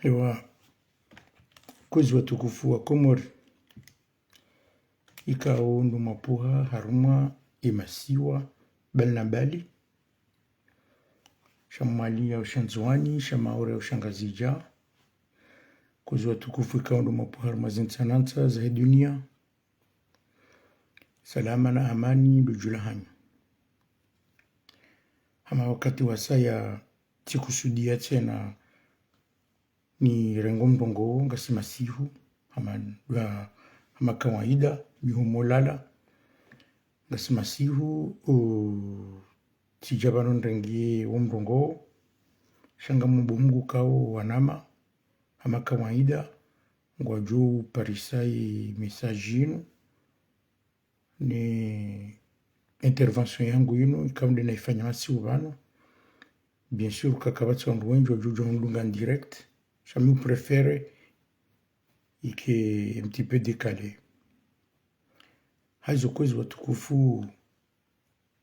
Ewa kwezi watukufu wa Komori ikao ndo mapuha haruma imasiwa bali na bali shamali ya ushanzuani shamaore ya ushangazija kwezi watukufu ikao ndo mapuha haruma zinsanansa za dunia salama na amani dujulahanyo hama wakati wasaya tikusudia tena ni rengo mdongo ngasi masihu hama kawaida mihumolala ngasi masihu tijabano nrengie womrongo shanga mungu kao wanama hama kawaida ngwaju parisai message yinu ni intervention yangu yinu ikaunde naifanya masihu vano bien sûr kakabati wangu wengi wajujo hundunga en direct shami prefere ike un petit peu décalé hazo kwezi watukufu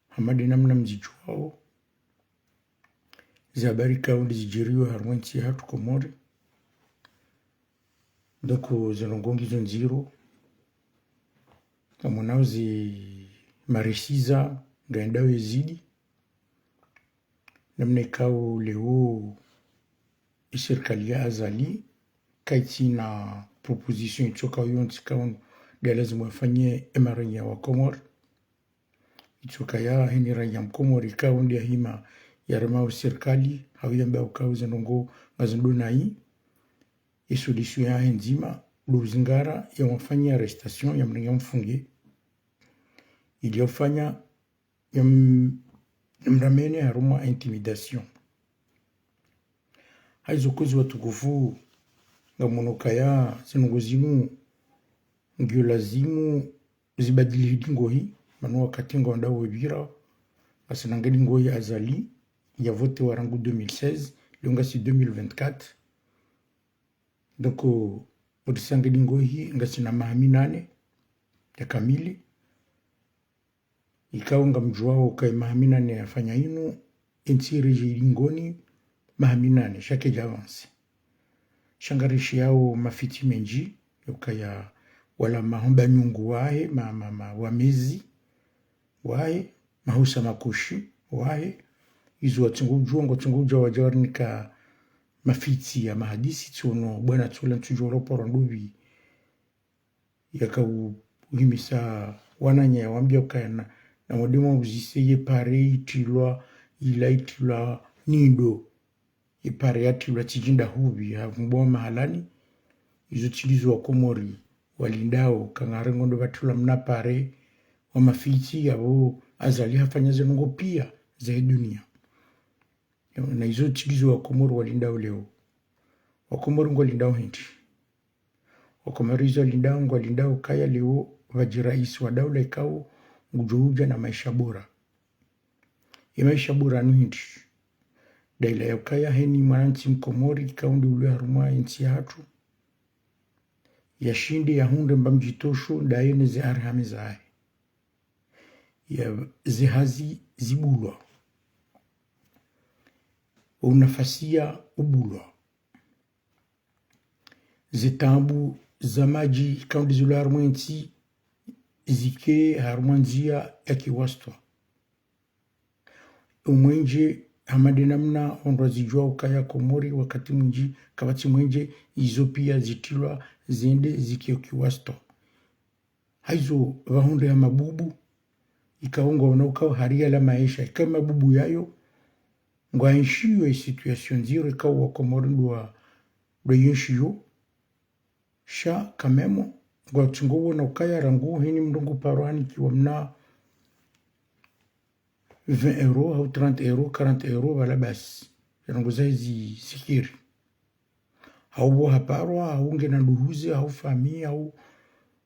hamadi namna mzijuao zabari kaundi zijiriwa harwensi hatu Komori doko zinongongi zonziro kamonao zi marisiza gaendao yezidi namna ikao leo serikali ya azali kaiti na proposition itoka yonti kao ndia lazima wafanye emaranya wa Komori itoka ya heni ranya mkomori kao ndia hima ya remao serikali hawiyamba ukao zinongo ngazinduna hii solution ya henzima luzingara ya wafanya arrestation ya mringa mfunge iliyofanya ya mramene haruma intimidation haizo kwezi watukufu ngamonoka ya zinunguzimu ngio lazimu zibadili dingo hii manu wakati ngonda webira asinangeli ngoyi azali ya vote warangu 2016 liongasi 2024 donc udisangeli ngoyi ngasi na mahami 8 ya kamili ikawa ngamjuao kai mahami 8 yafanya inu insiri jilingoni mahami 8 shake javansi shangarishi yao mafiti menji yukaya wala mahomba nyungu wae wamezi wae mahusa makushi wae izo watungu watunguja wajawarnika mafiti ya mahadisi tsono bwana tsola ntujoro porondubi yaka uhimisa wananya ya wambia ukaya na wadima uziseye pare itilwa ila itilwa nido ipare yatilwa tijinda hubi havumboa mahalani izo tilizo wa Komori walindao kangare ngondo batula mnapare wa mafiti yabo azali hafanya zenongo pia za dunia na izo tilizo wa Komori walindao leo wa Komori ngo lindao hindi wa Komori izo lindao kaya leo vajiraisi wa daula ikao ngujuhuja na maisha bora maisha bora hindi daila ya kaya heni mwananchi mkomori kaundi ule haruma insi hatu ya shindi ya hunde mbamjitosho daene ze arhame zae ya zihazi zibulwa unafasia ubulwa zitambu za maji kaundi zule haruma insi zike haruma nzia ya kiwastwa umwenje hamadi namna ondwa zijua ukaya Komori wakati mwinji kabati mwenje izo pia zitilwa zende zikio kiwasto haizo vahunde ya mabubu ikaongo wanauka haria la maisha ika mabubu yayo ngwa enshiyo situation ziro ikawa wa Komori ndwa yenshiyo sha kamemo ngwa tungowo na ukaya rangu hini mdungu parwani kiwa mna 20 euro au 30 euro 40 euro wala basi yangu zaizi sikiri haubo haparwa haunge na nduhuzi au famia au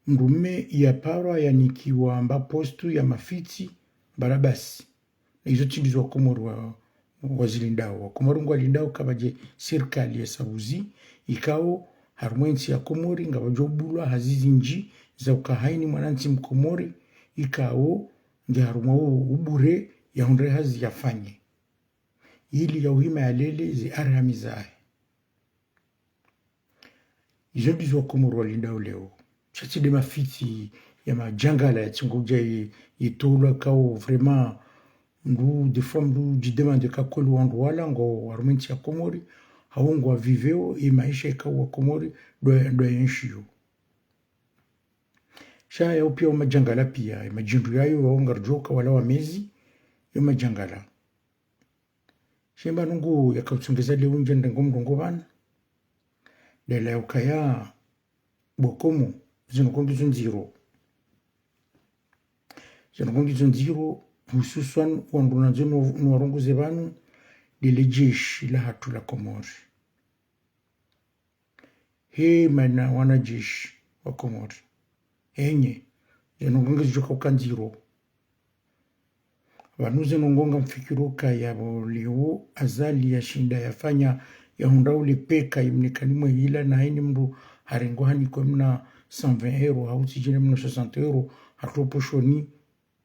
mrume ya parwa ya nikiwa amba postu ya mafiti barabasi na hizo tilizo wa Komori wazilindao wa Komori ngwa lindao kabaje serikali ya sabuzi ikao harumwensi ya Komori nga wajobulwa hazizi nji za ukahaini mwananchi mkomori ikao nge haruma ubure ya hundre hazi yafanye ili ya uhima ya lele zi arhami zae izo ndizo Wakomoro walindao leo chatide mafiti ya majangala ya tsingoja yitolwa kao vraiment ndu de fois ndu jidemande kakolu wandu wala ngo warumenti ya Komori haungu wa viveo maisha ikao wa Komori do yenshio sha ya upia wa majangala pia majindu yayo waonga rjoka wala wa mezi ya majangala shemba nungu ya kautsungeza leo nje ndengomdongo bana lela ya ukaya bokomo zinokongizo nziro hususan wanduna zino nuwarunguze banu lile jeshi la hatu la Komori he mana wanajeshi wa Komori henye zinokongizo joka nziro wanu zinongonga mfikiruka ya leo azali ya shinda yafanya ya hundauli peka imnikanimwe hila na haini mdu harengo hani kwa mna 120 euro hauti jine mna 60 euro hatopo shoni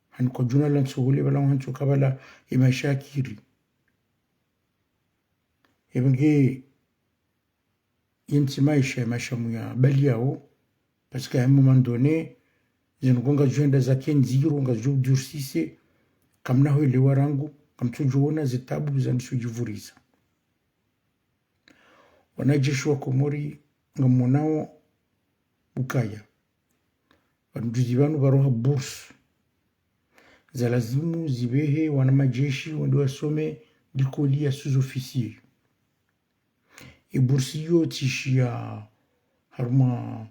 hani kwa juna la nsuhule wala wanchu kabala imaisha kiri ebenge yenti maisha muya bali yao parce qu'à un moment donné zinongonga juenda zake nziro nga jo dursise kamna ho ile warangu kamtujuona zitabu za nisujivuriza wanajeshi wa Komori ngamonao ukaya wanujuzi banu baroha bursu za lazimu zibehe wana majeshi wende wasome likoli ya sous-officier bursi yo tishia haruma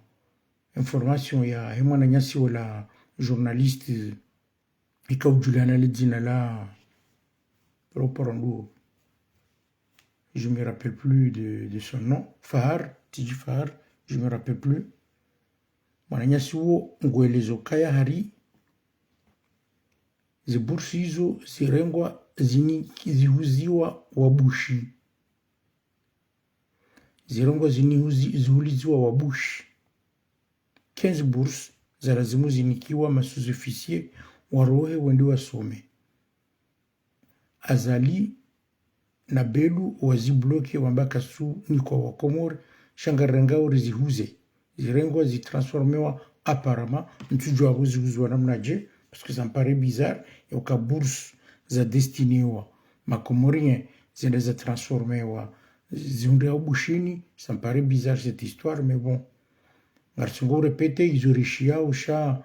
information ya hemwana nyasi wala journaliste ikaujulana ledzina la proparandu je me rappelle plus de son nom Fahar Tiji Fahar je me rappelle plus mwananyasi huo ngwelezo kaya hari zibursi hizo zirengwa zihuziwa wabushi zirengwa zihuliziwa wabushi 15 bourses za lazimu zinikiwa masuzofisie warohe wende wasome azali na belu wazibloke wambaka su ni kwa Wakomori shangarengao rizihuze zirengwa zitransformewa apparemment ntujua huzihuzwa namna je parce que ça me paraît bizarre ya uka bourse za destinewa makomorien zende za transformewa zihunde bushini ça me paraît bizarre cette histoire mais bon ngarsungo répéter izorishia usha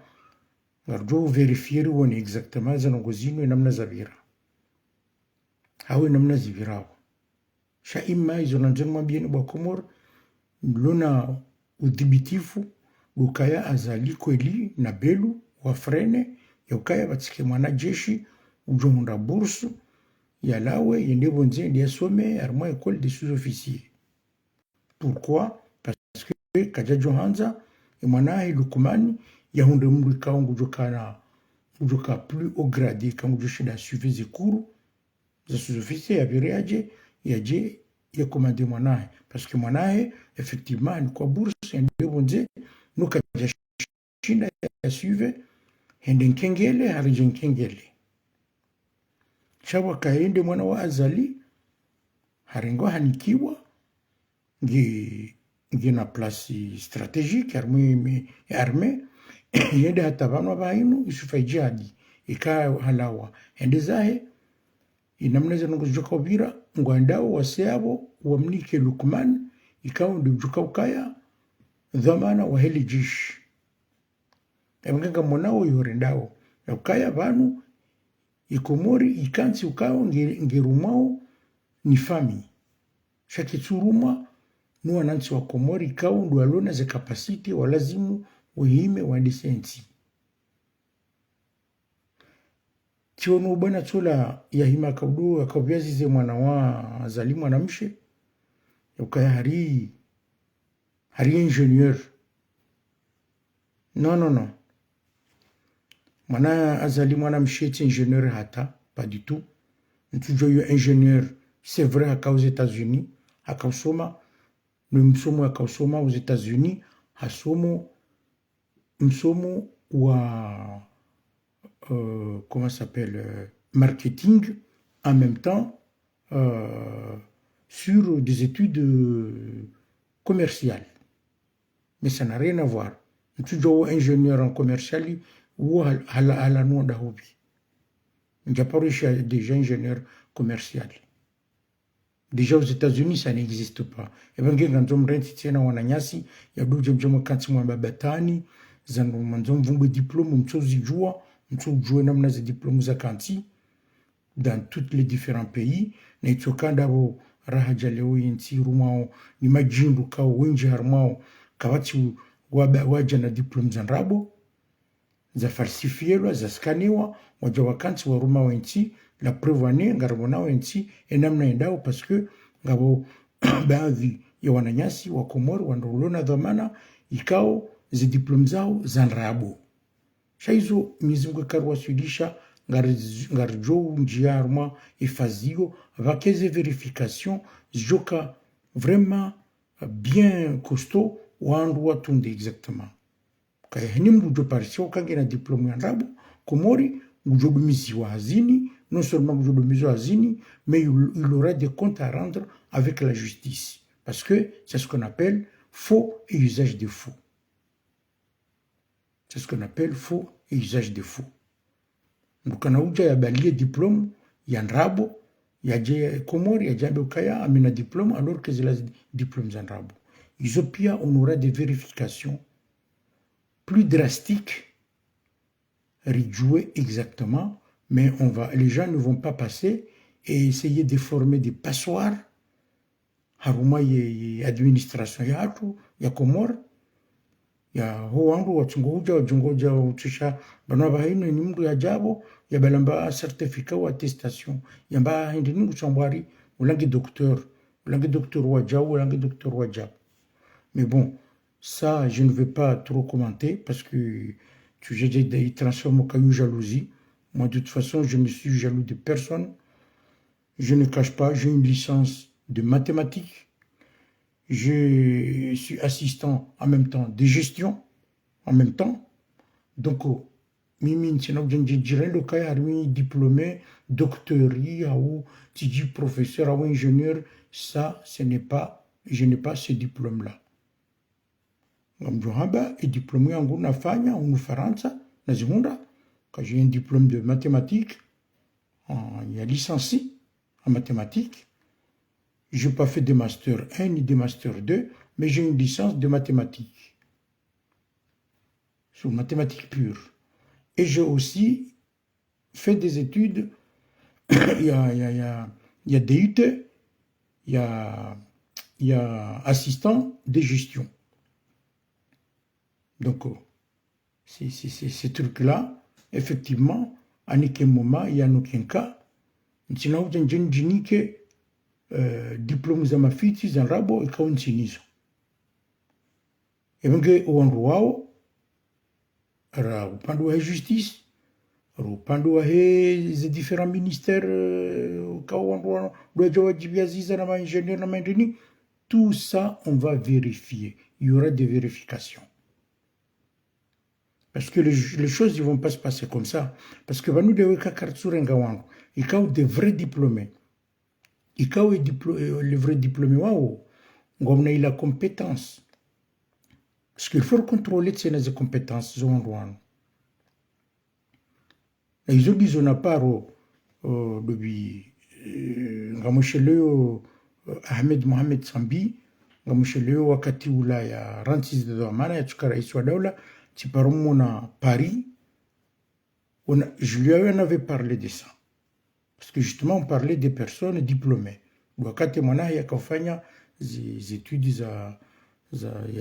ngarjo vérifier woni exactement zanongozino namna zavira hawe namna zivirao sha ima izo nanjema bien bwa Komor lona udhibitifu ukaya azali kweli na belu wafrene ya ukaya batike mwana jeshi ujohunda bursu ya lawe yende bonze ndiye some armo école des sous-officiers. Pourquoi? Parce que kaja johanza mwana Lukumani ya hunde mru kaungu joka plus au gradé kangu joshida suivez cours za sous-officiers ya vireaje yaje ya commandé mwanae parce que mwanae effectivement ni kwa bourse yende bonze nuka shinda ya suive hende nkengele harije nkengele shawa kaende mwana wa azali harengo hanikiwa ngi na place stratégique armée yende hata bana bainu isufaijadi ika halawa hende zahe inamneza ngojoka ubira ngwandao waseabo wamnike Lukman ikao ndijuka ukaya dhamana wa heli jish emgenga monao yorendao ukaya banu ikomori ikansi ukao ngirumao ni fami shakitsuruma nuwa nansi wa Komori ikao ndualona ze kapasiti walazimu wehime wa lisensi tiono bwana tula ya hima kaudu akaubiazi ze mwana wa zalimu anamshe ukaya hari ingénieur non mwana azali mwana msheti ingénieur hata pas du tout ntujo yo ingénieur c'est vrai haka aux États-Unis akausoma ni msomo akausoma aux États-Unis hasomo msomo wa comment ça s'appelle marketing en même temps sur des études commerciales mais ça n'a rien à voir. Tu es ingénieur en commercial ou à la noix d'Ahobi. Il n'y a pas déjà ingénieur commercial. Déjà aux États-Unis, ça n'existe pas. Et bien, quand on rente tena wananyasi, ya doje mjoma kanti mwamba batani, zanu manzom vumbe diplôme, mtozijua namna za diplôme za kanti, dans tous les différents pays, na itokanda bo rahaja leo yinti rumao, ni majindu kao wenji harmao, kawati waja na diplôme za nrabo, za falsifielwa, za skaniwa, waja wakanti wa rumao yinti, la preuve ane ngarabonao yinti, enamna endao parce que ngabo baadhi ya wananyasi wa Komoro wanarulona dhamana ikao zi diplôme zao za nrabo. Shaizo Mwenyezi Mungu karwasudisha ngarjo njia arma efazio vakeze vérification joka vraiment bien costaud wandu watunde exactement. Kaya hini mrujo parisio kange na diplôme ya nrabo Komori mrujo hazini, non seulement mrujo hazini, mais il aura des comptes à rendre avec la justice. Parce que c'est ce qu'on appelle faux et usage de faux. C'est ce qu'on appelle faux et usage de faux. Donc on a uja ya balie diplôme, ya nrabo, ya je Komori, ya jabe ukaya amena diplôme alors que c'est la diplôme za nrabo. Isopia, on aura des vérifications plus drastiques, réjouer exactement, mais les gens ne vont pas passer et essayer de former des passoires. Haruma ye administration ya hatu, ya Komori, ya ho wangu wachungoja utusha banwa haino ni mndu ya jabo ya balamba certificat ou attestation ya ba hindi ningu chambwari ulangi docteur wa jabo ulangi docteur wa jabo. Mais bon, ça je ne vais pas trop commenter parce que j'ai des transformes au caillou jalousie. Moi de toute façon je ne suis jaloux de personne. Je ne cache pas, j'ai une licence de mathématiques. Je suis assistant en même temps de gestion, en même temps. Donc, Mimi, le diplômé, doctorie, ou professeur, ou ingénieur, ça, je n'ai pas ce diplôme-là. Et diplômé en Gounafanya, en Faransa, quand j'ai un diplôme de mathématiques, il y a licencié en mathématiques. Je n'ai pas fait de master 1 ni de master 2, mais j'ai une licence de mathématiques. Sur mathématiques pures. Et j'ai aussi fait des études, il y a DUT, il y a assistant de gestion. Donc, ces trucs-là, effectivement, à aucun moment, il y a aucun cas. Diplôme za mafiti za nrabo ikawa nchinizo. Ebenge uwandu wao ra upande wa justice, ra upande wa ze différents ministères ka uwandu wao doja wajibia ziza na ingénieur na maindini, tout ça on va vérifier. Il y aura des vérifications. Parce que les choses ne vont pas se passer comme ça. Parce que nous devons kartsurenga wangu ikawa des vrais diplômés. Ikawa le vrai diplômé wao ngomna ila compétence parce qu'il faut contrôler ces compétences zondoan na hizo bizo na paro depuis ngamusheleo Ahmed Mohamed Sambi ngamusheleo wakati ula ya rantis de dhamana ya tukara iswa daula tiparomo na Paris je lui avais parlé de ça. Parce que justement, on parlait des personnes diplômées. Wakati mwana yakafanya des études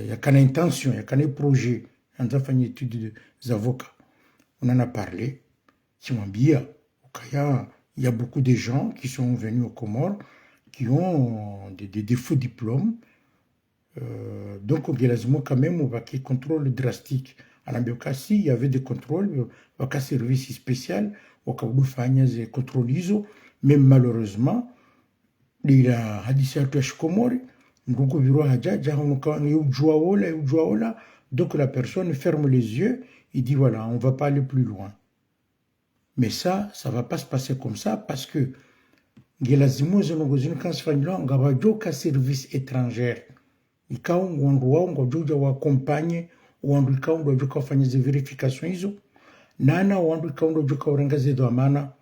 yakana intention, yakana projet, anafanya études d'avocat. On en a parlé. Kimwambia, il y a beaucoup de gens qui sont venus aux Comores qui ont des faux diplômes. Donc, on a quand même un contrôle drastique. En Ambiokasi, il y avait des contrôles, un service spécial. Wakabufanya ze contrôle même malheureusement il a hadisi ya Komori mrugo biro hajaja donc la personne ferme les yeux et dit voilà on va pas aller plus loin. Mais ça va pas se passer comme ça parce que gelazimo zonogozini kansfanylo ngabajoka service étranger ikao wandu wao ngojuja wakompanye wandu ikao ndo joka wafanya zi verification hizo nana wandu ikao ndo joka urengaze dhamana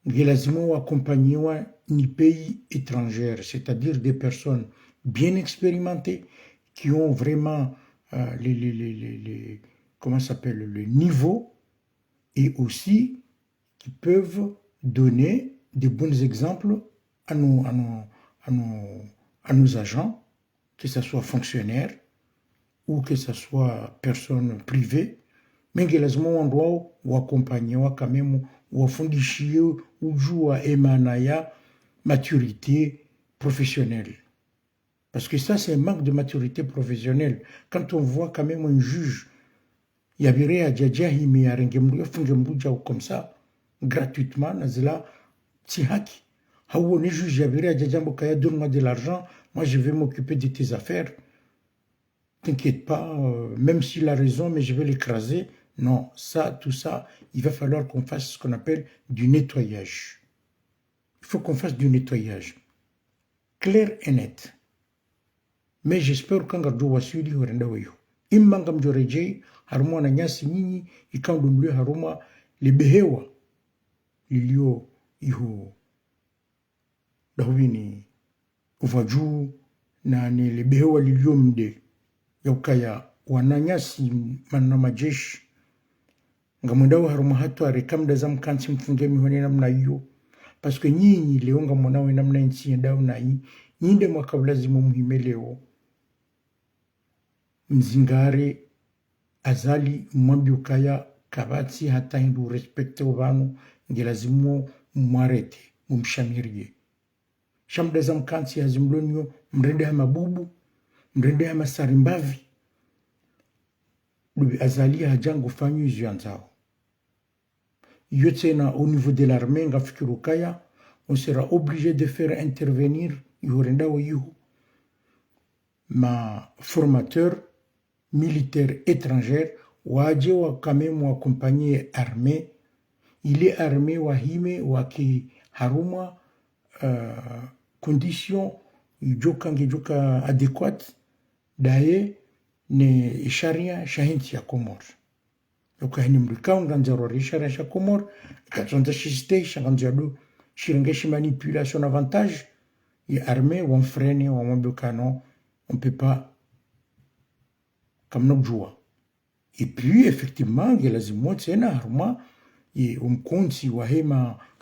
ngilazimu wakompanyiwa ni pays étrangère, c'est-à-dire des personnes bien expérimentées qui ont vraiment comment s'appelle, le niveau et aussi qui peuvent donner de bons exemples à nos agents, que ce soit fonctionnaires ou que ce soit personnes privées, mais que lazima wao wakompanyiwa quand même wafundishie ujua emana ya maturité professionnelle. Parce que ça, c'est un manque de maturité professionnelle. Quand on voit quand même un juge, yabire ajajahi me arengemruya fungemruja comme ça, gratuitement, nazila si haki. Hauone juge yabire ajajambo kaya donne-moi de l'argent, moi je vais m'occuper de tes affaires. T'inquiète pas, même s'il a raison, mais je vais l'écraser. Non, ça, tout ça, il va falloir qu'on fasse ce qu'on appelle du nettoyage. Il faut qu'on fasse du nettoyage. Clair et net. Mais j'espère qu'on garde wasuli horenda weyo. Imanga mjorejei, harumwa na nyasi nyinyi, ikandu mlio haruma, libehewa, lilio iho, dahubini, uvaju, na ni libehewa lilio mde, yaukaya, wananyasi manna majeshi, ngamundao haruma hatu arekamda za mkansi mfungemi hone namna hiyo, parce que nyinyi leo ngamunawe namna nchi yendao na hii, nyinde mwakablazimu muhime leo, mzingare azali mwambi ukaya kabati hata hindu respecte wabanu ngelazimu mwarete mumshamirie shamda za mkansi hazimlonyo mrende hama bubu mrende hama sarimbavi lubi azali hajangu fanyu izu yanzao yote na au niveau de l'armée ngafikiru kaya on sera obligé de faire intervenir yorenda yuhu ma formateur militaire étrangère waje wa quand même wa compagnie armée il est armé wa hime wa ki haruma condition joka adéquate daye ne sharia shahinti ya Komor yoka hini mrikao nganzaro sharia ya Komor katonda shiste shanganzado shirengeshi manipulation avantage et armé ou freine ou en canon on peut pas comme nous jouons. Et puis, effectivement, il y a ce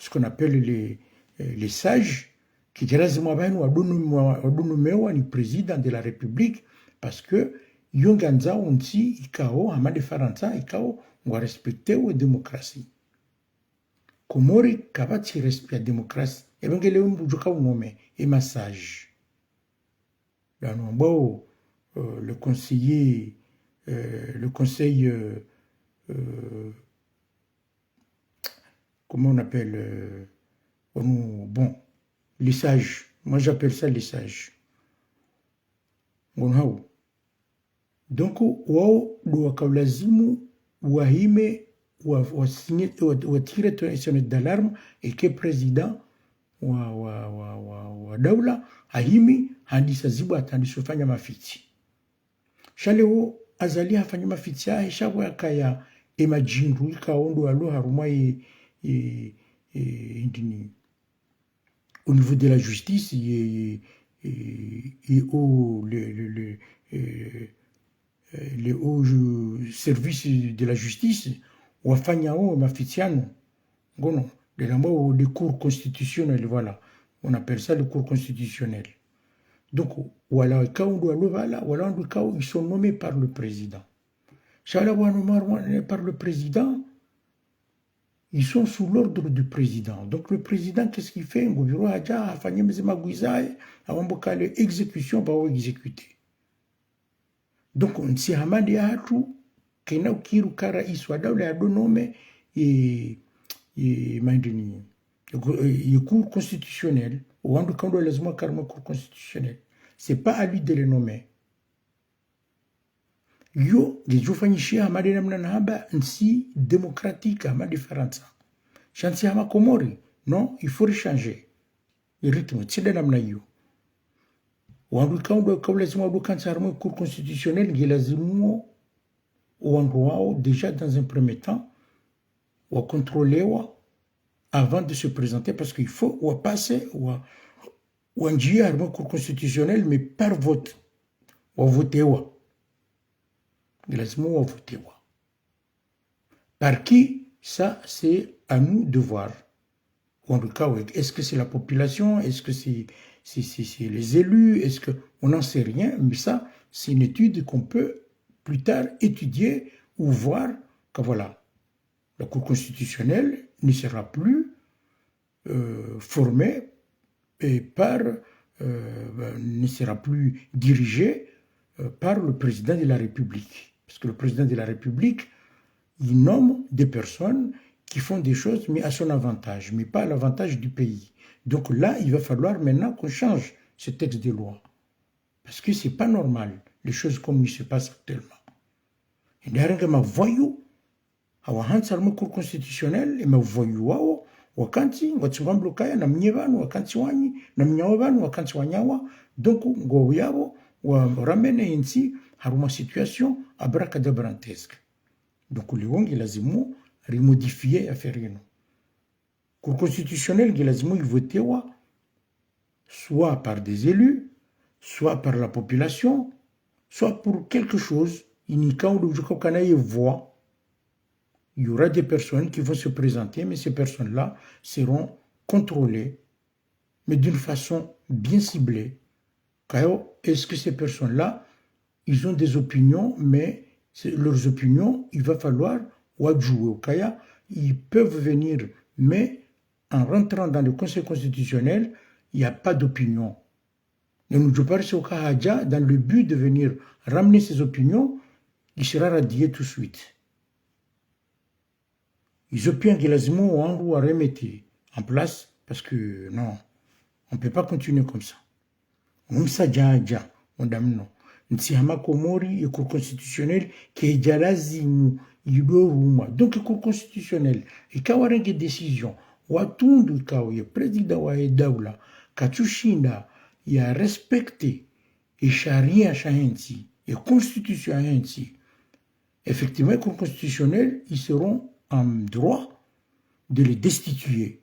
qu'on appelle les sages, qui disent le président de la République, parce que Yonganza onti ikao ama de Faransa ikao on va respecter la démocratie. Komori kabati respect la démocratie. Et bien, il y a un message. Dans le conseiller le conseil, comment on appelle, bon, les sages, moi j'appelle ça les sages. Donc, wao wakawlazimu wahime watire sonnet d'alarme et que président wa daula hahimi handisa zibu atandisofanya mafiti. Shaleo azali hafanya mafiti ya heshabu ya kaya emajindu ika ondo alo haruma au niveau de la justice et les hauts services de la justice wafanya mafitiano ngono de l'ambo des cours constitutionnels, voilà, on appelle ça le cours constitutionnel. Donc, voilà, ils sont nommés par le président. Par le président, ils sont sous l'ordre du président. Donc, le président, qu'est-ce qu'il fait? Exécution, va exécuter. Donc, on s'y a dit à tout, qu'il y a un iswada, il y a deux noms, et le cours constitutionnel, ou en tout cas, le cours constitutionnel. C'est pas à lui de les nommer. Yo, les joufanichi à namna nahaba, nsi démocratique à ma différence. Chansi à ma Komori. Non, il faut changer. Le rythme, c'est de namna yo. wandu ikao lazima wadu kansa harmo cour constitutionnelle ngi lazimu wandu wao déjà dans un premier temps wa contrôler avant de se présenter parce qu'il faut wa passer wa njia harmo cour constitutionnelle mais par vote wa voter wa lazimu wa voter wa par qui ça c'est à nous de voir. Est-ce que c'est la population? Est-ce que c'est les élus? Est-ce que on n'en sait rien? Mais ça, c'est une étude qu'on peut plus tard étudier ou voir que voilà, la Cour constitutionnelle ne sera plus formée ne sera plus dirigée par le président de la République. Parce que le président de la République, il nomme des personnes qui font des choses, mais à son avantage, mais pas à l'avantage du pays. Donc là, il va falloir maintenant qu'on change ce texte de loi. Parce que c'est pas normal, les choses comme il se passe actuellement. Et derrière, ma voyou, à la Cour constitutionnelle, et ma voyou, wakanti, watsuvambu kaya, na mnyevanu, wakanti wani, na mnyawavanu, wakanti wanyawa, donc, ngo yabo, wa ramene insi, haruma situation, abracadabrantesque. Donc, le wongi lazimu, remodifier affaire yenu. Cour constitutionnelle ngi lazima ivotewa soit par des élus, soit par la population, soit pour quelque chose. Il y aura des personnes qui vont se présenter, mais ces personnes-là seront contrôlées, mais d'une façon bien ciblée. Est-ce que ces personnes-là, ils ont des opinions, mais leurs opinions, il va falloir jouer au Kaya, ils peuvent venir, mais en rentrant dans le Conseil constitutionnel, il n'y a pas d'opinion. Et nous parlons au Kahaja, dans le but de venir ramener ses opinions, il sera radié tout de suite. Les opinions que les ont remettre en place, parce que non, on ne peut pas continuer comme ça. On non. Nsihama Komori et Cour constitutionnelle qui est déjà lazimu. Donc, le Cour constitutionnelle, et quand on a des décisions, Watundu Kao, le président wa Daoula, Kachushinda, il a respecté et charia chahensi, et constitution chahensi. Effectivement, le Cour constitutionnelle, ils seront en droit de les destituer.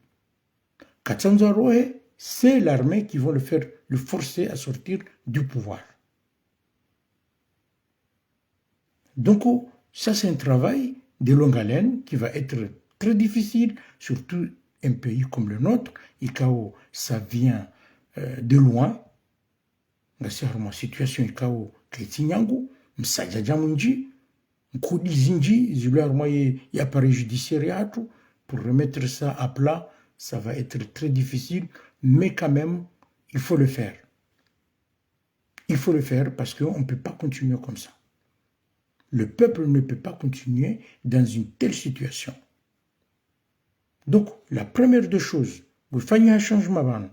Katsanzaroe, c'est l'armée qui va le forcer à sortir du pouvoir. Donc, ça, c'est un travail de longue haleine qui va être très difficile, surtout un pays comme le nôtre, et quand ça vient de loin. C'est une situation quand Ketinyangu, Msajajamunji, Mkudizinji, il y a appareil judiciaire pour remettre ça à plat, ça va être très difficile, mais quand même, il faut le faire. Il faut le faire parce qu'on ne peut pas continuer comme ça. Le peuple ne peut pas continuer dans une telle situation. Donc, la première des choses, vous faites un changement.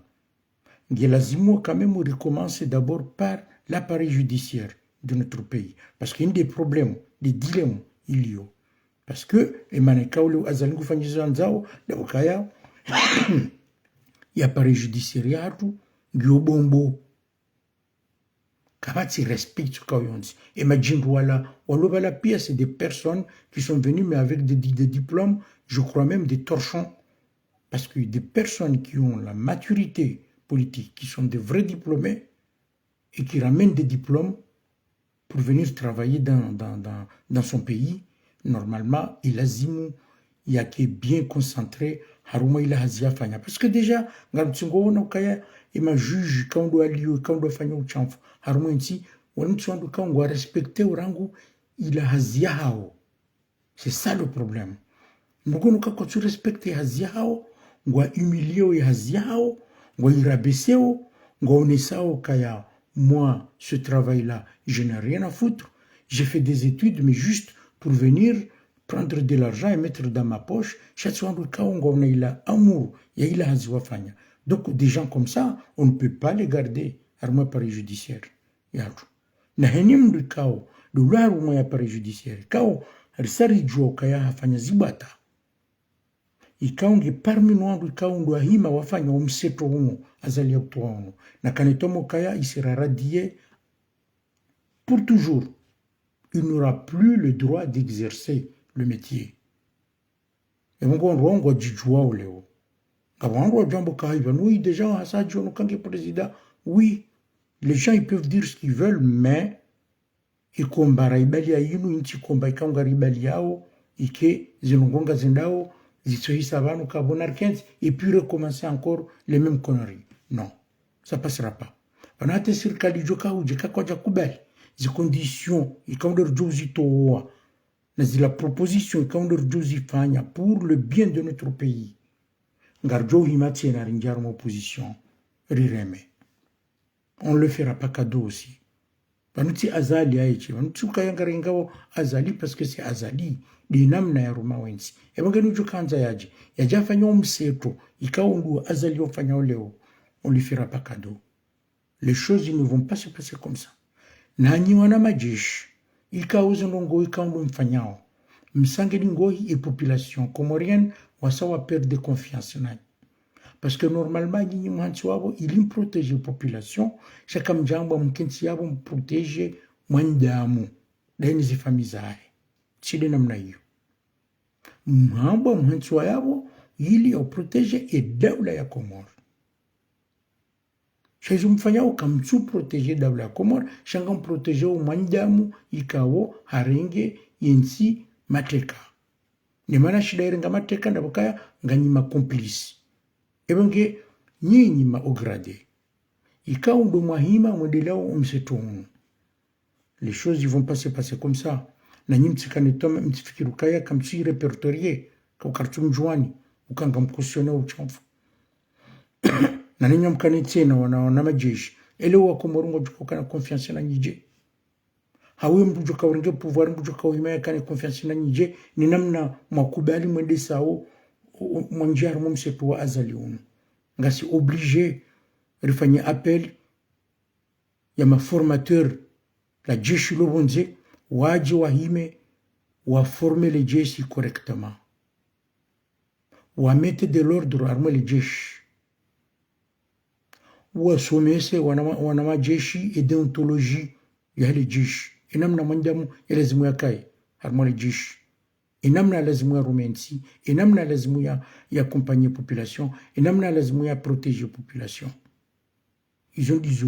Gelazimo, quand même, recommence d'abord par l'appareil judiciaire de notre pays. Parce qu'il y a des problèmes, des dilemmes, il y a. Parce que, il y a appareil judiciaire, il y a bombo. Kabati respecte ce qu'on dit. Imagine, voilà, la pire, c'est des personnes qui sont venues, mais avec des diplômes, je crois même des torchons. Parce que des personnes qui ont la maturité politique, qui sont des vrais diplômés, et qui ramènent des diplômes pour venir travailler dans son pays, normalement, il y a qui est bien concentré, parce que déjà, il m'a juge quand on doit lieu, quand on doit faire un champ, on doit respecter au rango, il a haziahao. C'est ça le problème. Nous, quand tu respectes haziahao, on doit humilier au haziahao, on doit rabaisser au, on doit kaya. Moi, ce travail-là, je n'ai rien à foutre. J'ai fait des études, mais juste pour venir prendre de l'argent et mettre dans ma poche. Donc, des gens comme ça, on ne peut pas les garder à un appareil judiciaire. Nahenim du kao, de l'art ou mon appareil judiciaire. Kao, risari jo kaya hafanya zibata. Ikaungi parmi nous du kao ndo hima wafanya umseto humo azali ya utoano na kanetomo kaya il sera radié pour toujours. Il n'aura plus le droit d'exercer le métier. Et mon rongo jijua oleo. Kawango jambo kaiba. Oui, déjà, ça, John Kangi président. Oui, les gens, ils peuvent dire ce qu'ils veulent, mais ikombara ibali ya inu, inchi komba ikaunga ribali yao, ike zinongonga zindao, zitsohisa vanu kabonar 15, et puis recommencer encore les mêmes conneries. Non, ça passera pas. Vanate sirikali joka ujeka kwa jakubali. Zi conditions, ikaunga jozi toa, na zila proposition, ikaunga jozi fanya pour le bien de notre pays. Ngarjo himati na rinjar mon opposition, rireme. On ne le fera pas cadeau aussi. Banuti azali aichi, banuti ukayangara ingao azali parce que c'est azali, di namna ya ruma wensi. Ebangenu jukanza yaji, yaja fanyo mseto, ikaungu azali ofanya oleo, on ne lui fera pas cadeau. Les choses ne vont pas se passer comme ça. Nanyi wana majeshi, ikauze ndongo ikaungu mfanyao. Msangeli ngoi et population comorienne wasawa perdre confiance nanyi. Parce que normalement, il me protège la population. Chaque mjambo mkensi yabo protège mwandamu. Deni zifamizae. Chide namna hiyo. Mhambo mhansi yabo ili ya protège e daula ya Komoro. Shaizu mfanyao kamsu protège daula ya Komoro. Shanga mprotège mwandamu ikawo harenge yensi mateka. Nimana shida irenga mateka ndabukaya nganyima complice. Ebenge nyinyi maograde. Ikaundo mahima mwendelao umsetonu. Les choses ne vont pas se passer comme ça. Na nyinyi mtsikanetome mtsifikirukaya kamsi répertorié kwa kartum juani ukanga mkusione uchamfu. Na ninyo mkanetse na wana majeshi. Ele wa Komoro jukoka na confiance na nyije. Hawe mbujoka uringe pouvoir mbujoka uimaya kane confiance na nyije ni namna mwakubali mwende sao mwanjiar mumsetu wa azali unu. Ngasi obligé rifanye appel ya maformateur la jeshi lobonze waje wahime wa former les jeshi correctement. Wa mette de l'ordre arme les jeshi. Wa somese wana jeshi et déontologie ya les jeshi. Inamna mandamu ya lazimu ya kai arme les jeshi. Inamna lazimu ya rumensi, inamna lazimu ya accompagner population, inamna lazimu ya protéger population. Ils ont dit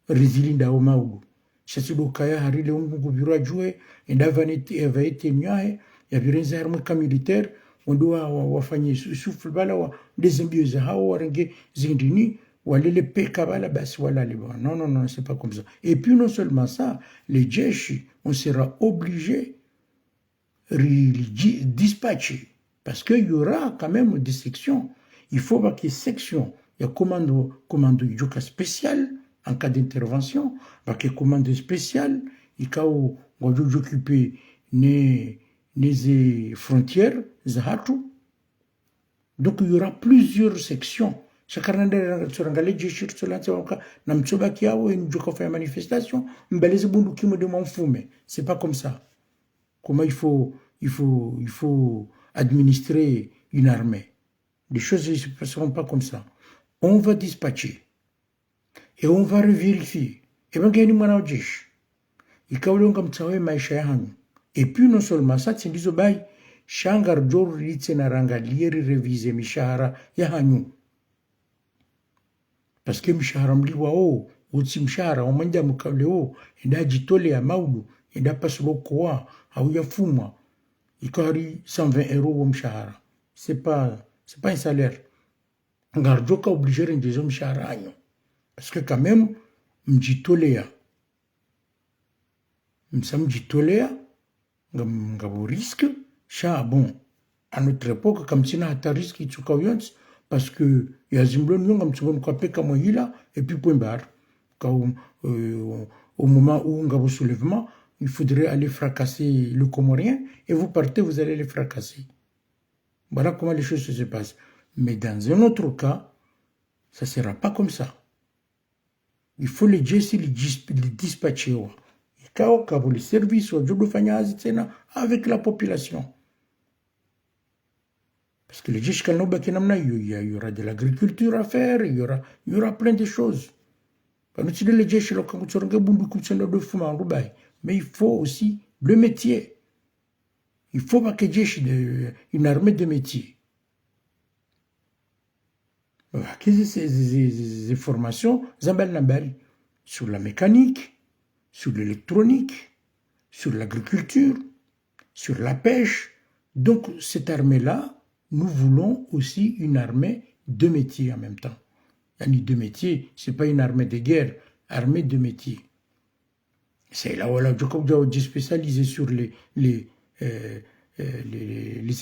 résilinda au maudu. Chasido kaya harile ungu biro ajue, enda vaete nyae, ya virenza harmu ka militaire, ondua wafanye souffle bala wa dezembioze hao warenge zindini, walele peka bala basi wala liba. Non, non, non, c'est pas comme ça. Et puis non seulement ça, les jeshi, on sera obligé dispatcher. Parce qu'il y aura quand même des sections. Il faut qu'il y ait section. Il y a commando yoka spécial en cas d'intervention. Il y a commando spécial. Il y a occuper les frontières. Donc il y aura plusieurs sections. Chaque manifestation. C'est pas comme ça. Comment il faut administrer une armée. Les choses ne se passeront pas comme ça. On va dispatcher. Et on va revérifier. Et bien, il y a un jesh. Et puis, non seulement ça, c'est des obaïs. Shangar jor litse naranga lieri réviser mishahara ya hanyu. Parce que mishahara mliwa o, utsi mishahara, omanja mukable o, enda jitole ya maudu, enda pasulo kwa, hauya fumwa. Ikari 120 € au mshahara. C'est pas un salaire. Ngarjoka obligé de dire mshahara. Parce que quand même, mjitolea. Mjitolea, ngabo risque, cha bon. À notre époque, comme si n'a pas risque, parce que il y a Zimblon, nous avons fait comme il et puis point barre. Au moment où ngabo soulèvement, il faudrait aller fracasser le Comorien, et vous partez, vous allez les fracasser. Voilà comment les choses se passent. Mais dans un autre cas, ça ne sera pas comme ça. Il faut les dispatcher. Les services avec la population. Parce que les jeshi kalnobaki namna il y aura de l'agriculture à faire, il y aura plein de choses. Mais il faut aussi le métier. Il faut pas que une armée de métier. Ces formations, sur la mécanique, sur l'électronique, sur l'agriculture, sur la pêche. Donc, cette armée-là, nous voulons aussi une armée de métier en même temps. De métier, ce n'est pas une armée de guerre, armée de métier. C'est là où on est spécialisé sur les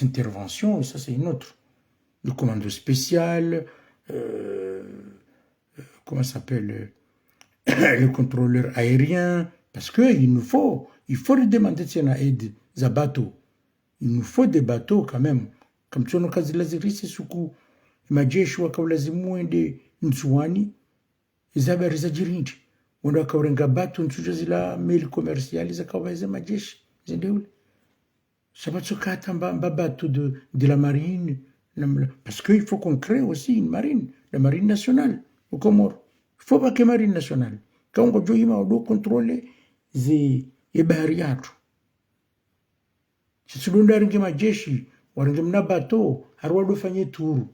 interventions, et ça c'est une autre. Le commando spécial, comment ça s'appelle, le contrôleur aérien, parce qu'il faut lui demander de des bateaux. Il nous faut des bateaux quand même. Comme tu as dit, c'est suku majeshi wakawalazimu ende nsuani izabari za jirinji wanda wakawarenga bato nsuja zila meli commerciali zakawaiza majeshi zendeule sabatsokata mba bato de la marine parce qu'il faut qu'on crée aussi une marine, la marine nationale au Comores. Il faut pas que marine nationale quand on doit y contrôler les bahari sisi lundaringe majeshi waringe mna bato harwado fanye turu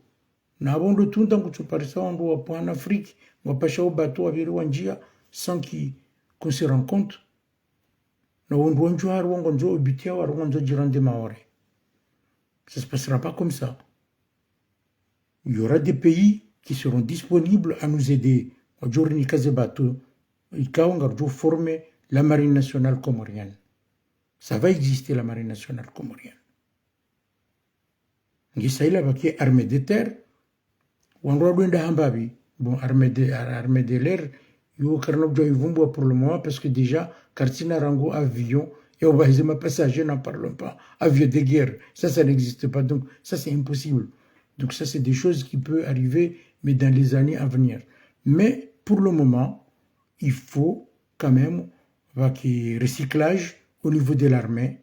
na abondo tunda ngutuparisa wandu wa pan Afrique wapasha au bato wabiri wanjia sans qu'on se rende compte na wandu wanju harwango nzo bitia warwango nzo jirande maore. Ça se passera pas comme ça. Il y aura des pays qui seront disponibles à nous aider. Aujourd'hui ni kaze bato ikaonga jo former la marine nationale comorienne. Ça va exister la marine nationale comorienne. Ngisaila baki armée de terre, wandwa doenda hambabi, bon armée de l'air, yo karnok jo ivumbo pour le moment parce que déjà Kartina Rango avion et Obahizema passager n'en parlons pas, avion de guerre, ça n'existe pas, donc ça c'est impossible. Donc ça c'est des choses qui peuvent arriver mais dans les années à venir. Mais pour le moment, il faut quand même qu'il recyclage au niveau de l'armée,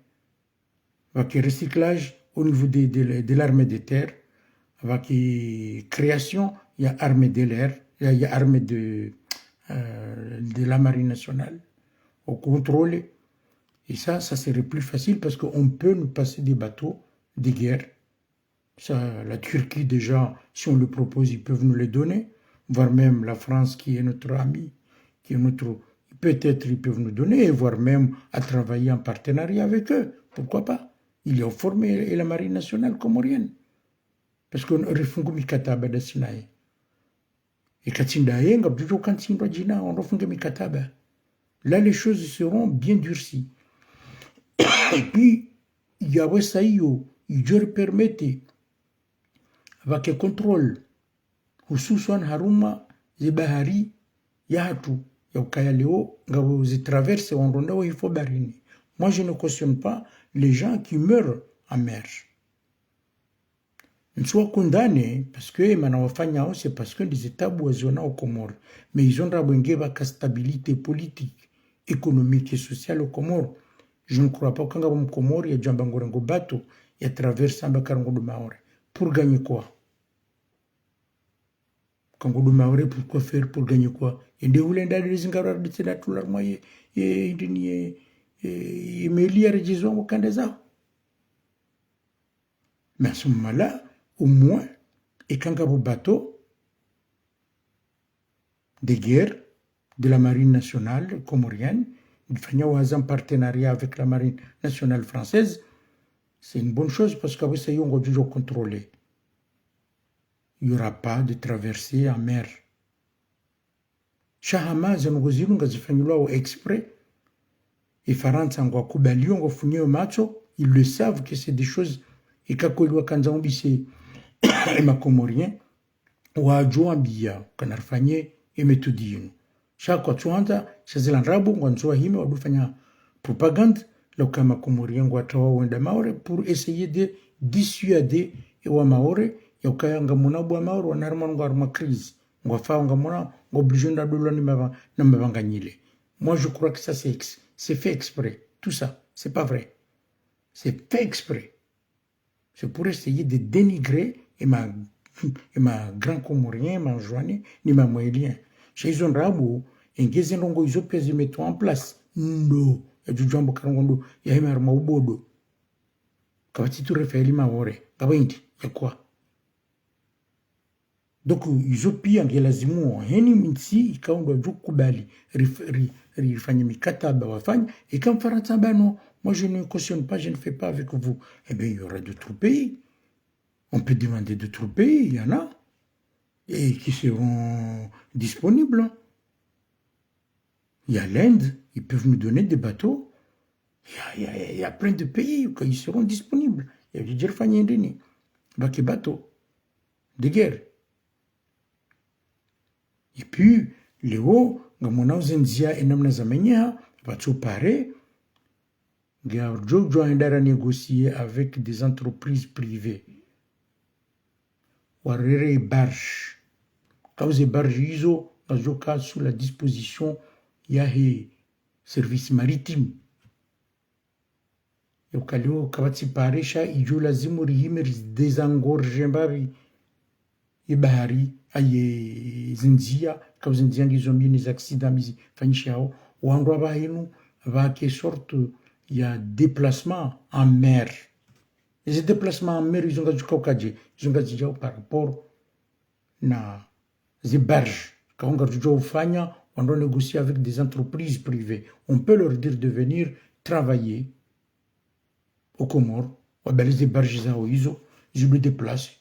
avec recyclage au niveau de l'armée de terre, avec création, il y a armée de l'air, il y a armée de la marine nationale, au contrôle. Et ça serait plus facile parce qu'on peut nous passer des bateaux de guerre. Ça, la Turquie déjà, si on le propose, ils peuvent nous les donner, voire même la France qui est notre ami, qui est notre... Peut-être ils peuvent nous donner, voire même à travailler en partenariat avec eux. Pourquoi pas? Il y a formé la marine nationale comorienne. Parce qu'on refungu mikataba da Sinaï. Et Katsindae, on refungu mikataba. Là, les choses seront bien durcies. Et puis, il y a Wesaïo, il permettre, avec un contrôle, hususan haruma, zebahari, yahatu. Moi, je ne cautionne pas les gens qui meurent en mer. Ils sont condamnés parce que c'est parce que les États boisonnent aux Comores. Mais ils ont la stabilité politique, économique et sociale aux Comores. Je ne crois pas qu'en Comores, il y a Djambangorengo bateau, il y a traversé Ambakarango de Maore. Pour gagner quoi? Kangoudou Maore, pourquoi faire pour gagner quoi? Et de où l'endroit des Zingarar de Sénatular Moye et Mélia Régison au Canada. Mais à ce moment-là, au moins, et quand il y a un bateau de guerre de la marine nationale comorienne, il faut un partenariat avec la marine nationale française, c'est une bonne chose parce qu'avec ça, on va toujours contrôler. Il n'y aura pas de traversée en mer. Shahama zangozilu ngazifanyulwa exprès et Faransa ngwakubaliwa ngwafunyiwe macho, ils le savent que c'est des choses et kakoliwa kanzambi c'est makomorien wajua mbia kanarfanye emetudinu shakwa tuanza shazila rabu ngwanzoa hime wadufanya propagande loka makomorien ngwatawa wenda maore pour essayer de dissuader ewa maore yokaya ngamuna bwa maore wanarma ngwarma crise ngwafa ngamuna ngobligé ndadola na mabanganyile. Moi je crois que ça c'est fait exprès, tout ça, c'est pas vrai. C'est fait exprès. C'est pour essayer de dénigrer et ma grand comorien, ma joanie, ni ma moélien. Chez ils ont rabo, et ngezi ndongo izo pia zimeto en place. Ndo, ya jujambo karangondo, ya hima arma ubodo. Kabati tu refaeli ma wore. Kaba indi, ya quoi? Donc, izo pia ngelazimu, heni minsi, ikaundwa jukubali, rifanye mikataba wafanya, et quand Faransa non, moi je ne cautionne pas, je ne fais pas avec vous. Eh bien, il y aura d'autres pays. On peut demander d'autres pays, il y en a, et qui seront disponibles. Il y a l'Inde, ils peuvent nous donner des bateaux. Il y a plein de pays où ils seront disponibles. Il y a du Djerfanyendini, des bateaux de guerre. Et puis, Léo, Gamona Zenzia et Namna Zamenia, va tout parer. Joe doit négocier avec des entreprises privées. Warere barge. Quand vous barge iso, dans cas sous la disposition, il y a un service maritime. Et au cas où, quand tu parais, il y a la zimuri désengorge mbari. Et bahari, aye zinzia, quand vous zinzia, ils ont mis des accidents, fanchao, ou en droit bahinu, va que sorte, il y a déplacement en mer. Et ces déplacements en mer, ils ont gagné Kaukadji, ils ont gagné par rapport à ces barges. Quand on gagne au Fanya, on doit négocier avec des entreprises privées. On peut leur dire de venir travailler au Comores. On va les barges, ils me déplacent.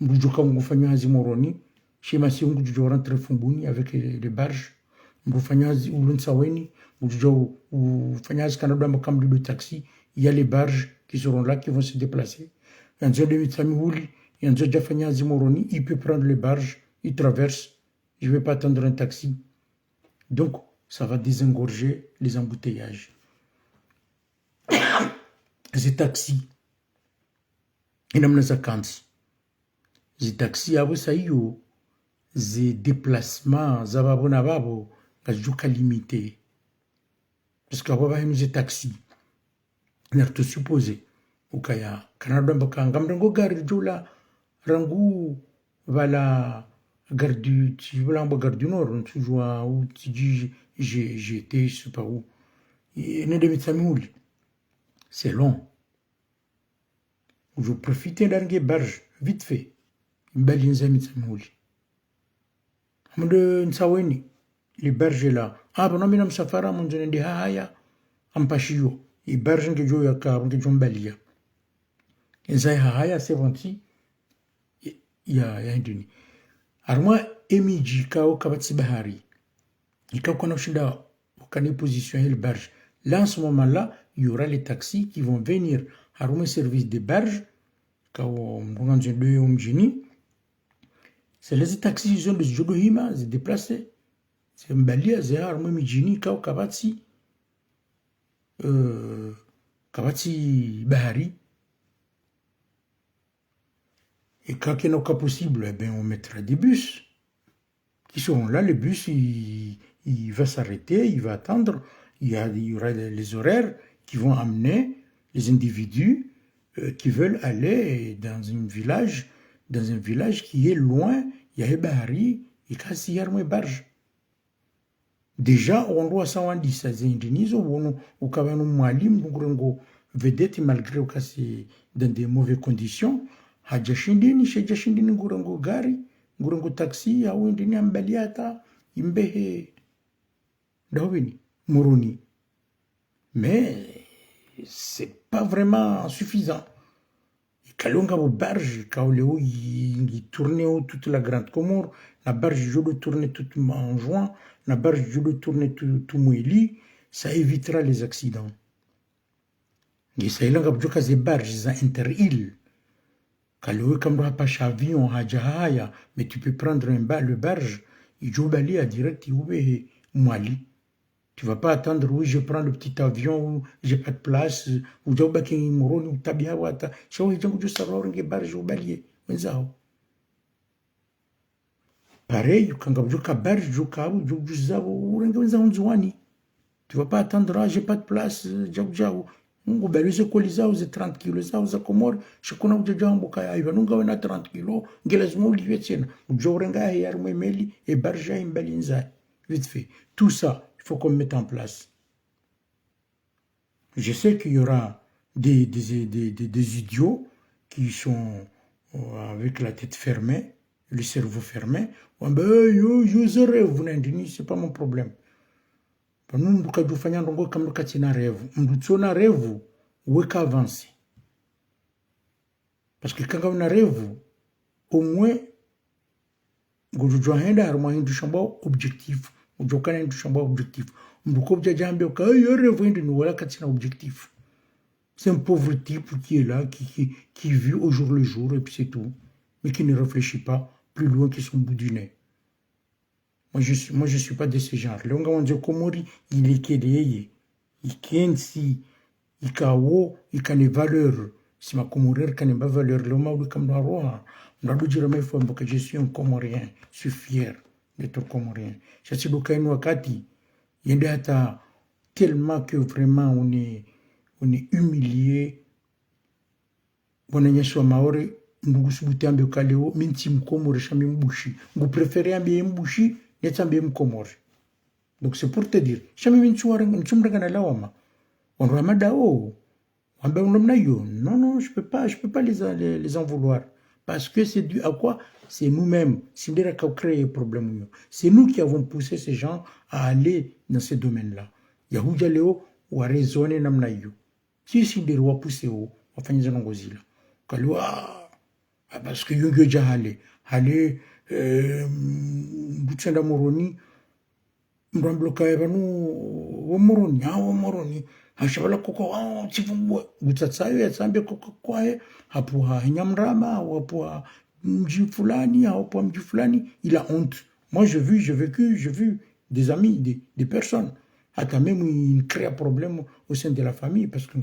Mbujuka mgufanya Zimoroni, chez Massi, on peut rentrer Fumbuni avec les barges. Mgufanya Ulunsaweni, ou Fanyaz Canada, Makam de taxi, il y a les barges qui seront là, qui vont se déplacer. Il y a un de Mitsamiouli, il y a un de Fanyaz Zimoroni, il peut prendre les barges, il traverse, je ne vais pas attendre un taxi. Donc, ça va désengorger les embouteillages. Ces taxis, il y en a des les taxis abo sayo les déplacements zababona babo gajuka limité parce que baba hinu les taxis n'arto supposé ukaya kanada mbakanga mrango gari jula rangu vala gardu tu voulais en gare du nord tu vois où tu dis j'étais je sais pas où et ne de Mitsamouli c'est long je profite d'un barge vite fait mbali nzami tsamuli amde nsaweni les berges là bon mina msafara munzene ndi haya ampashio i berge ngejo ya ka ngejo mbalia nzai haya sevanti ya ndini armwa emiji kao kabatsi bahari ikao kona ushinda ukani position le berge là en ce moment là il y aura les taxis qui vont venir armwa service de berge kao mwanzo ndio mjini. C'est les taxis, ils ont des jodohima, ils se déplacent. C'est un balia, c'est un arme mijini, kao kabati bahari. Et quand il n'y a pas possible, eh bien, on mettra des bus qui seront là. Le bus, il va s'arrêter, il va attendre. Il y aura les horaires qui vont amener les individus qui veulent aller dans un village qui est loin, il y a Bahari, et kasi yarmo barge. Déjà, on doit s'en dire, ça c'est indinizo, ou kavano mwalim, ngrengo vedette, malgré que c'est dans des mauvaises conditions, hajashindini, shajashindini ngrengo gari, ngrengo taxi, ya indini ambaliata, imbehe, dawini, moroni. Mais, c'est pas vraiment suffisant. Kalonga au barge, Kaoleo, il tournait toute la Grande Comore, la barge, je le tournais tout en juin, la barge, je le tournais tout mouili, ça évitera les accidents. Et ça, il y a des barges inter-îles. Kaleo, comme le pas avion, Hadjahaya, mais tu peux prendre le barge, il joue bali à direct, il ouvre Mouali. Tu vas pas attendre, oui, je prends le petit avion, ou j'ai pas de place, ou j'ai pas de moroni, ou tabia wata. Je vais vous dire, que barge au balier. Pareil, quand vous avez barge, vous avez tu vas pas attendre, j'ai pas de place, ngubalize koli zao ze 30 kilo zao za Komori shikuna ujajambo kaya iva nunga wana 30 kilo ngelazima uliwe tena ujorenga ya rumemeli et barja imbalinza vite fait tout ça il faut qu'on mette en place. Je sais qu'il y aura des idiots qui sont avec la tête fermée, le cerveau fermé. Je rêve, c'est pas mon problème. Nous, nous devons faire comme nous rêve. Nous devons rêve, où est avancer. Parce que quand on a rêve, au moins, nous devons avoir un objectif. Nous devons avoir un objectif. Nous devons avoir un objectif. C'est un pauvre type qui est là, qui vit au jour le jour, et puis c'est tout. Mais qui ne réfléchit pas plus loin que son bout du nez. Moi, je suis pas de ce genre. Le gars, Komori, il est kédéé. Il kensi, il kawo, il kane valeur. Si ma Komori kane pas valeur, le mot comme dans roi. On a dit jamais fois que je suis un Comorien. Je suis fier d'être Comorien. Je suis le Kaino Akati. Il y a tellement que vraiment on est humilié. On est sur Maori. Ndugu subuti ambe kaleo minti mkomori shami mbushi. Ngu préféré ambe mbushi. Donc c'est pour te dire, non, je peux pas les en vouloir. Parce que c'est dû à quoi? C'est nous-mêmes. C'est nous qui avons créé le problème. C'est nous qui avons poussé ces gens à aller dans ce domaine-là. Yahuja Léo ou à raisonner namnayo. Si des rois poussés au, on fait une ngozila. Parce que yo déjà allé Butsenda Moroni, Mrambloka Evanu, Moroni, Hashabala Koko, Tifumbo, Butatsayo, Sambe Kokokwae, Hapua Nyamrama, Wapua Mjifulani, Hapua Mjifulani, il a honte. Moi, j'ai vu des amis, des personnes. Hata même, il crée un problème au sein de la famille, parce que il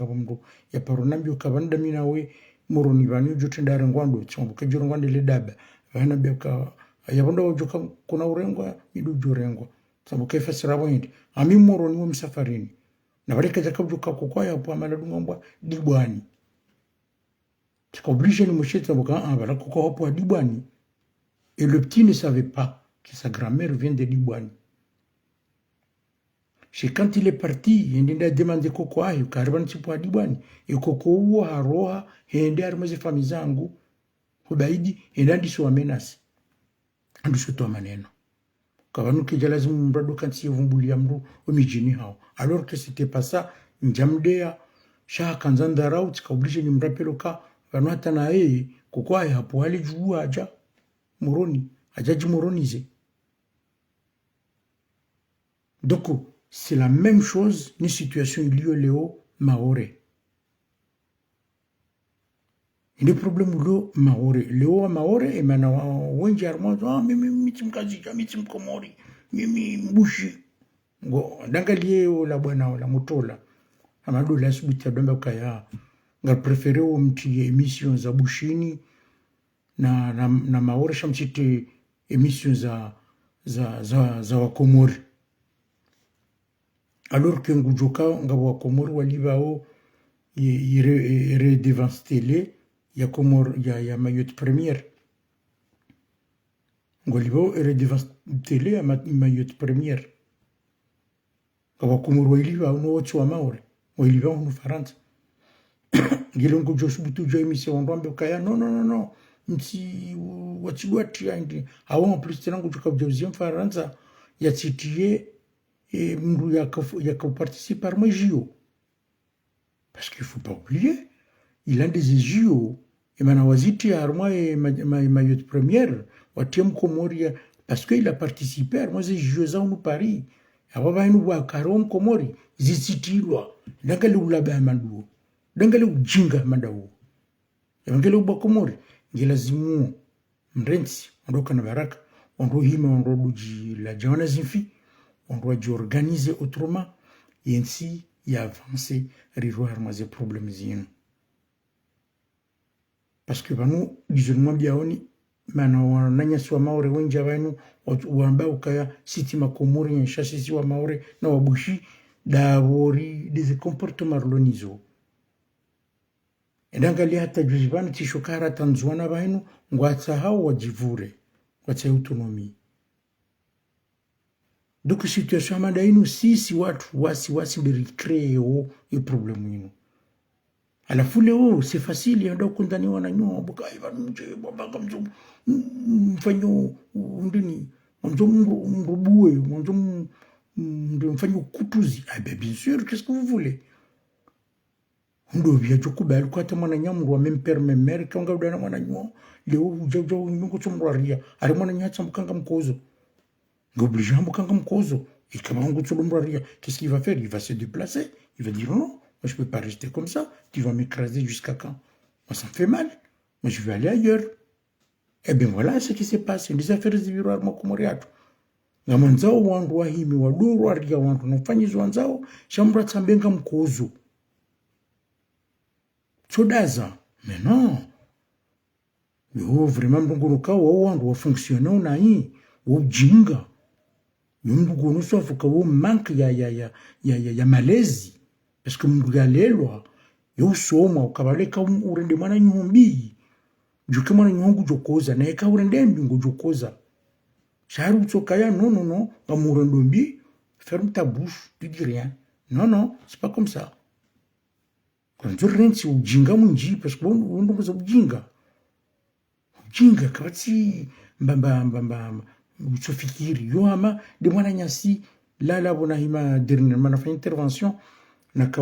y a pas Ronambio Kavandaminawe, Moroni Vanu, Jotenda Rengwando, Tsambuka Jorongwande le Dab. Vana beka yabonda wajoka kuna urengwa miduju urengwa sababu kefa sirabo hindi ami moro ni msafarini na bareka jakabuka kokwaya hapo amaladungomba dibwani c'est obligé ni mchete sababu bala kokwa hapo dibwani et le petit ne savait pas que sa grand-mère vient de Dibwani. C'est quand il est parti, il a demandé kokwa ayo karibani chipo Dibwani et koko uo haroha hende armaze famizangu kubaidi endandi so amenasi andu so to maneno kavanu kijalazimu mbrado kansi vumbuli ya mru omijini hao alors que c'était pas ça njamdea sha kanzanda route ka oblige ni mrapelo ka vanu hata na yeye kokwaye hapo ali juu aja moroni ajaji moronize. Donc c'est la même chose ni situation ilio leo Maore. Ni problemu lo Maore. Leo Maore emana wengi armozo mimi mitimkazija mitimkomori mimi mbushi ngo dangalie la bwana la motola amado la subuta domba kaya nga prefere o mti emission za bushini na Maore shamchite emission za wakomori. Alors que ngujoka nga wakomori walibao yere devant télé ya Komor ya Mayotte première. Ngolibo ere devant télé ya Mayotte première. Kawa Komor waliba uno watu wa Maore. Waliba uno Faransa. Gilongo josubutu jo emission wandwambe kaya non. Mti wati andi. Awa en plus tenango joka deuxième Faransa ya titiye et mru ya participer par JO. Parce qu'il faut pas oublier, il a des JO. Et maintenant, waziti à Arma et Mayotte première, Watiem Komoria, parce qu'il a participé à moi, j'ai joué à Paris. Avant, nous voyons Caron Komori, Ziti loi, Dangalou Laba Mandou, Dangalou Jinga Mandao. Dangalou Bakomori, Gelazimu, Mrensi, on doit Kanavarak, on doit hima, on doit la Johanna Zinfi, on doit organiser autrement, et ainsi, il y a avancé, Riro Armazé problème zino. Parce que nous, disons biaoni, mana nanya swa Maore wenja wenu, wamba ukaya siti makomori nshasi siwa Maore na wabushi da wori des comportements marlonizo. Endangalia hata juzibani tishokara tanzuana bainu ngwatsa hao wajivure ngwatsa autonomi. Donc situation manda inu sisi watu wasi bericreo e problemu inu. Alafu leo c'est facile yanda kundaniwa na nyo bukai ba mje baba mzo mfanyo ndini mzo mrubue mzo mfanyo kutuzi. Ah ben bien sûr, qu'est-ce que vous voulez? Ndo vya jokuba alikuwa hata mwana nyamru wa même père même mère kanga udana mwana nyo leo ujojo nyungu tsumraria ari mwana nyatsa mukanga mkozo ngoblige mukanga mkozo et comment on tsumraria qu'est-ce qu'il va faire? Il va se déplacer, il va dire non, moi je peux pas rester comme ça, tu vas m'écraser jusqu'à quand? Moi ça me fait mal, moi je vais aller ailleurs. Et bien voilà ce qui s'est passé, les affaires ziviroir makumoriatu ngamanzao wandu wahimi waduru waria wandu nafanyizo wanzao shamra tsambenga mkozo Chodaza, mais non. Yo, vraiment, mdunguruka wandu wa fonctionner unai, wa ujinga. Yo mdungu safuka wa manque ya malezi. Parce que mdugalelwa, yo soma, ukabaleka urende mwana nyumbi. Juke mwana nyungu jokoza, na eka urende mbingu jokoza. Sharu utsokaya, non, gamurendo mbi, ferme ta bouche, tu dis rien. Non, c'est pas comme ça. Quand tu rentres au ujinga munji, parce que on doit ujinga kabati mbamba usofikiri yo ama de mwana nyasi la bona hima dernièrement na fa intervention na ka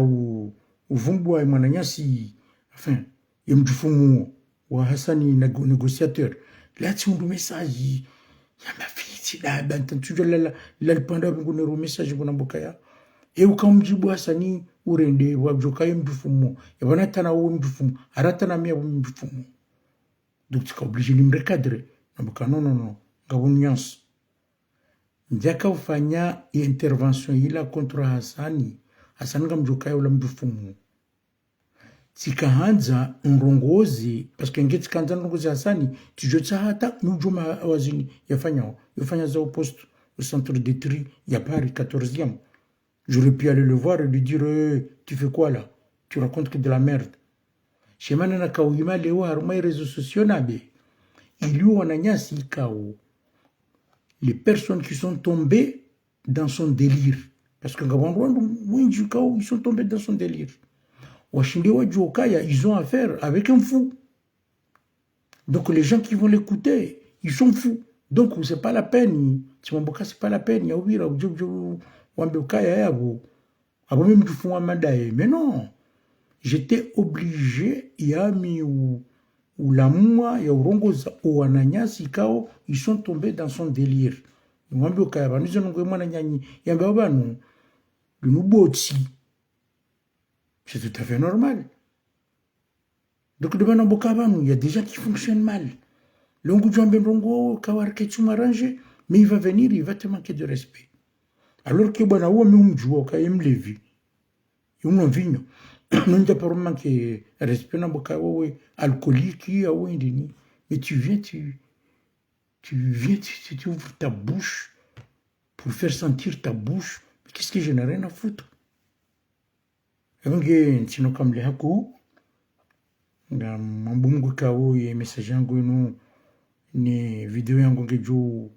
uvumbwa mwana nyasi enfin yemjufumu wa Hasani négociateur là tu un message ya mafiti da bantu toujours la panda ngone message bona bokaya e ukamjibu Hasani urende wajoka yemjufumu yabana tana wo mjufumu aratana mia mjufumu. Donc tu es obligé de me recadrer. Non, ngabunians. Njaka ufanya intervention ila kontra Hasani ngamjoka yula mjufumu. Tikahanza nrongozi, parce que ngeti kanza nrongozi Hasani, tu jotsa hata nujuma wazini yafanya za au poste au centre de tri ya Paris 14e. J'aurais pu aller le voir et lui dire tu fais quoi là? Tu racontes que de la merde. Shemana na kauima leo harumai réseaux sociaux nabe. Il y wananyasi kao. Les personnes qui sont tombées dans son délire. Parce que ils sont tombés dans son délire. Washinde Wadjokaya, ils ont affaire avec un fou. Donc les gens qui vont l'écouter, ils sont fous. Donc c'est pas la peine. C'est pas la peine. Mais non. J'étais obligé, yami ou la moua, ya urongoza, ou ananyasi kao, ils sont tombés dans son délire. Nous c'est tout à fait normal. Donc, il y a des gens qui fonctionnent mal. Mais il va venir, il va te manquer de respect. Alors que bon, non pas pour manquer respect alcoolique mais tu viens tu ouvres ta bouche pour faire sentir ta bouche. Qu'est-ce que je n'ai rien à foutre? Sinon comme les hakou mambungu kao ye message yangu inu ni video yangu ngeju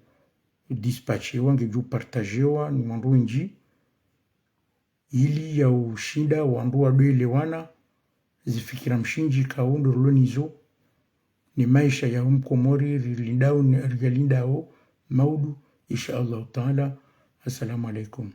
dispatchewa ngeju partagewa ni mandu nji ili ya ushinda wandu wadoelewana zifikira mshinji kaundo rulonizo ni maisha ya Komori rilindao maudu insha Allah taala. Assalamu alaikum.